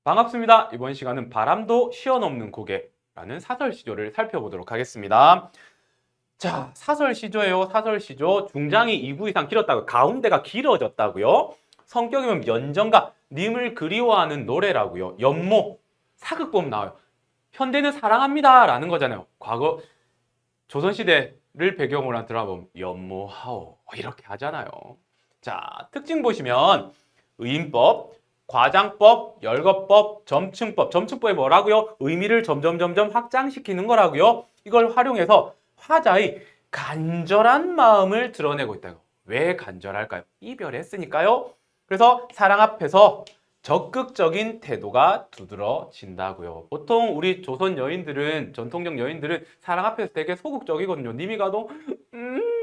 반갑습니다. 이번 시간은 바람도 쉬어넘는 고개라는 사설시조를 살펴보도록 하겠습니다. 자, 사설시조예요. 사설시조. 중장이 2구 이상 길었다고 가운데가 길어졌다고요. 성격이면 연정가, 님을 그리워하는 노래라고요. 연모, 사극보험 나와요. 현대는 사랑합니다 라는 거잖아요. 과거 조선시대를 배경으로 한 드라마 보면 연모하오 이렇게 하잖아요. 자, 특징 보시면 의인법, 과장법, 열거법, 점층법. 점층법이 뭐라고요? 의미를 점점 확장시키는 거라고요. 이걸 활용해서 화자의 간절한 마음을 드러내고 있다고. 왜 간절할까요? 이별했으니까요. 그래서 사랑 앞에서 적극적인 태도가 두드러진다고요. 보통 우리 조선 여인들은, 전통적 여인들은 사랑 앞에서 되게 소극적이거든요. 님이 가도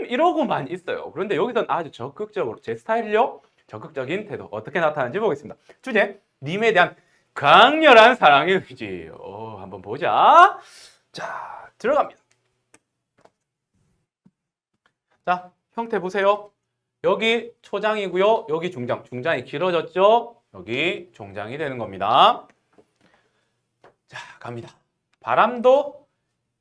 이러고만 있어요. 그런데 여기서는 아주 적극적으로 제 스타일요. 적극적인 태도 어떻게 나타나는지 보겠습니다. 주제, 님에 대한 강렬한 사랑의 의지. 한번 보자. 자, 들어갑니다. 자, 형태 보세요. 여기 초장이고요. 여기 중장. 중장이 길어졌죠? 여기 종장이 되는 겁니다. 자, 갑니다. 바람도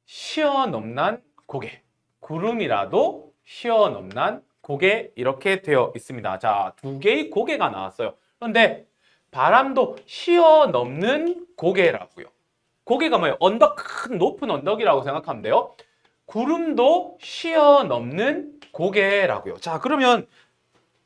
쉬어넘난 고개. 구름이라도 쉬어넘난 고개 이렇게 되어 있습니다. 자, 두 개의 고개가 나왔어요. 그런데 바람도 쉬어넘는 고개라고요. 고개가 뭐예요? 언덕, 큰 높은 언덕이라고 생각하면 돼요. 구름도 쉬어넘는 고개라고요. 자, 그러면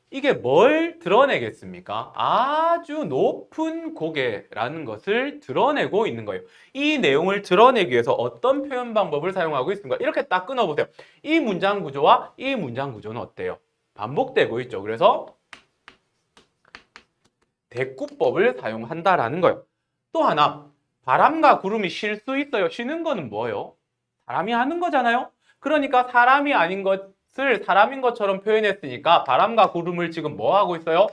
이게 뭘 드러내겠습니까? 아주 높은 고개라는 것을 드러내고 있는 거예요. 이 내용을 드러내기 위해서 어떤 표현 방법을 사용하고 있습니까? 이렇게 딱 끊어보세요. 이 문장 구조와 이 문장 구조는 어때요? 반복되고 있죠. 그래서 대꾸법을 사용한다라는 거예요. 또 하나, 바람과 구름이 쉴 수 있어요. 쉬는 거는 뭐예요? 사람이 하는 거잖아요. 그러니까 사람이 아닌 것을 사람인 것처럼 표현했으니까 바람과 구름을 지금 뭐 하고 있어요?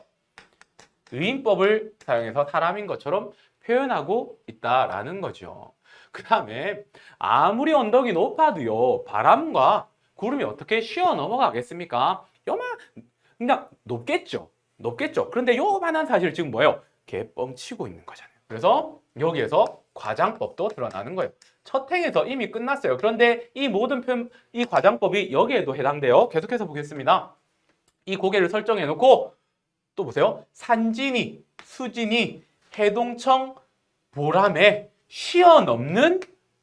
의인법을 사용해서 사람인 것처럼 표현하고 있다라는 거죠. 그 다음에 아무리 언덕이 높아도요, 바람과 구름이 어떻게 쉬어 넘어가겠습니까? 그냥 높겠죠. 높겠죠. 그런데 요만한 사실 지금 뭐예요? 개뻥치고 있는 거잖아요. 그래서 여기에서 과장법도 드러나는 거예요. 첫 행에서 이미 끝났어요. 그런데 이 모든 표현, 이 과장법이 여기에도 해당돼요. 계속해서 보겠습니다. 이 고개를 설정해 놓고 또 보세요. 산진이, 수진이, 해동청, 보람에 쉬어넘는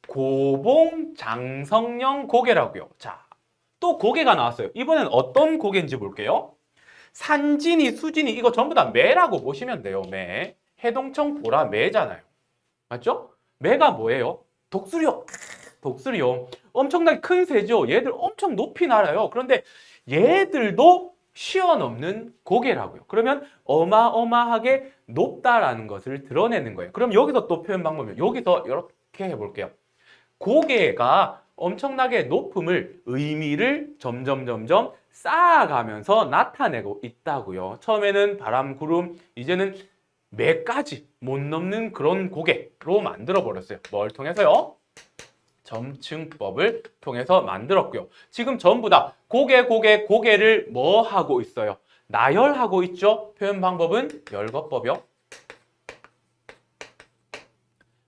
고봉장성령 고개라고요. 자, 또 고개가 나왔어요. 이번엔 어떤 고개인지 볼게요. 산진이, 수진이 이거 전부 다 매라고 보시면 돼요. 매. 해동청, 보라, 매잖아요. 맞죠? 매가 뭐예요? 독수리요. 독수리요. 엄청나게 큰 새죠. 얘들 엄청 높이 날아요. 그런데 얘들도 쉬어넘는 고개라고요. 그러면 어마어마하게 높다라는 것을 드러내는 거예요. 그럼 여기서 또 표현 방법이 여기서 이렇게 해볼게요. 고개가 엄청나게 높음을 의미를 점점 쌓아가면서 나타내고 있다고요. 처음에는 바람, 구름, 이제는 매까지 못 넘는 그런 고개로 만들어 버렸어요. 뭘 통해서요? 점층법을 통해서 만들었고요. 지금 전부 다 고개를 뭐 하고 있어요? 나열하고 있죠? 표현 방법은 열거법이요.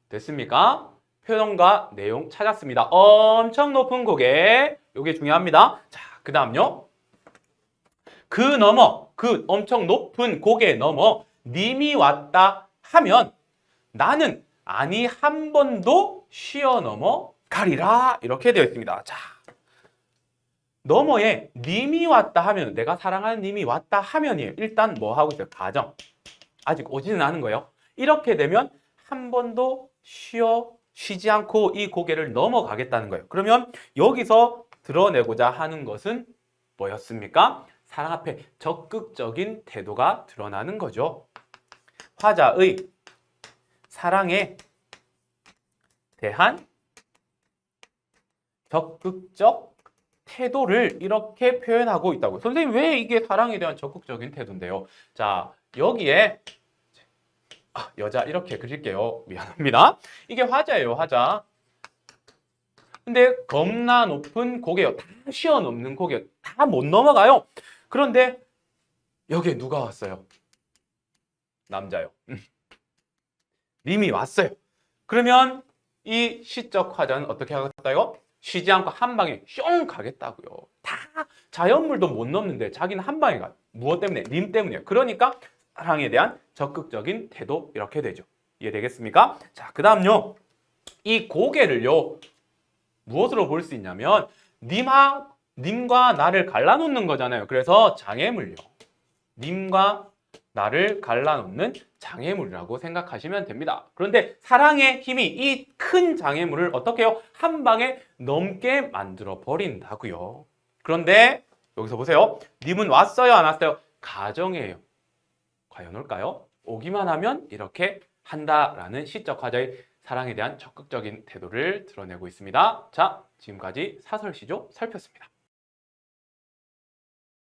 됐습니까? 표현과 내용 찾았습니다. 엄청 높은 고개. 이게 중요합니다. 자, 그 다음요. 그 너머, 그 엄청 높은 고개 너머 님이 왔다 하면 나는 아니 한 번도 쉬어 넘어 가리라 이렇게 되어 있습니다. 자, 너머에 님이 왔다 하면 내가 사랑하는 님이 왔다 하면이에요. 일단 뭐 하고 있어요? 가정. 아직 오지는 않은 거예요. 이렇게 되면 한 번도 쉬지 않고 이 고개를 넘어가겠다는 거예요. 그러면 여기서 드러내고자 하는 것은 뭐였습니까? 사랑 앞에 적극적인 태도가 드러나는 거죠. 화자의 사랑에 대한 적극적 태도를 이렇게 표현하고 있다고요. 선생님, 왜 이게 사랑에 대한 적극적인 태도인데요? 자, 여기에 여자 이렇게 그릴게요. 미안합니다. 이게 화자예요, 화자. 근데 겁나 높은 고개요. 다 쉬어넘는 고개요. 다 못 넘어가요. 그런데 여기에 누가 왔어요? 남자요. 님이 왔어요. 그러면 이 시적 화자는 어떻게 하겠다요? 쉬지 않고 한 방에 뿅 가겠다고요. 다 자연물도 못 넘는데 자기는 한 방에 가요. 무엇 때문에? 님 때문이에요. 그러니까 사랑에 대한 적극적인 태도 이렇게 되죠. 이해되겠습니까? 자, 그 다음요. 이 고개를요. 무엇으로 볼 수 있냐면 님과 나를 갈라놓는 거잖아요. 그래서 장애물요. 님과 나를 갈라놓는 장애물이라고 생각하시면 됩니다. 그런데 사랑의 힘이 이 큰 장애물을 어떻게 해요? 한 방에 넘게 만들어 버린다고요. 그런데 여기서 보세요. 님은 왔어요, 안 왔어요? 가정이에요. 과연 올까요? 오기만 하면 이렇게 한다라는 시적 화자의 사랑에 대한 적극적인 태도를 드러내고 있습니다. 자, 지금까지 사설시조 살폈습니다.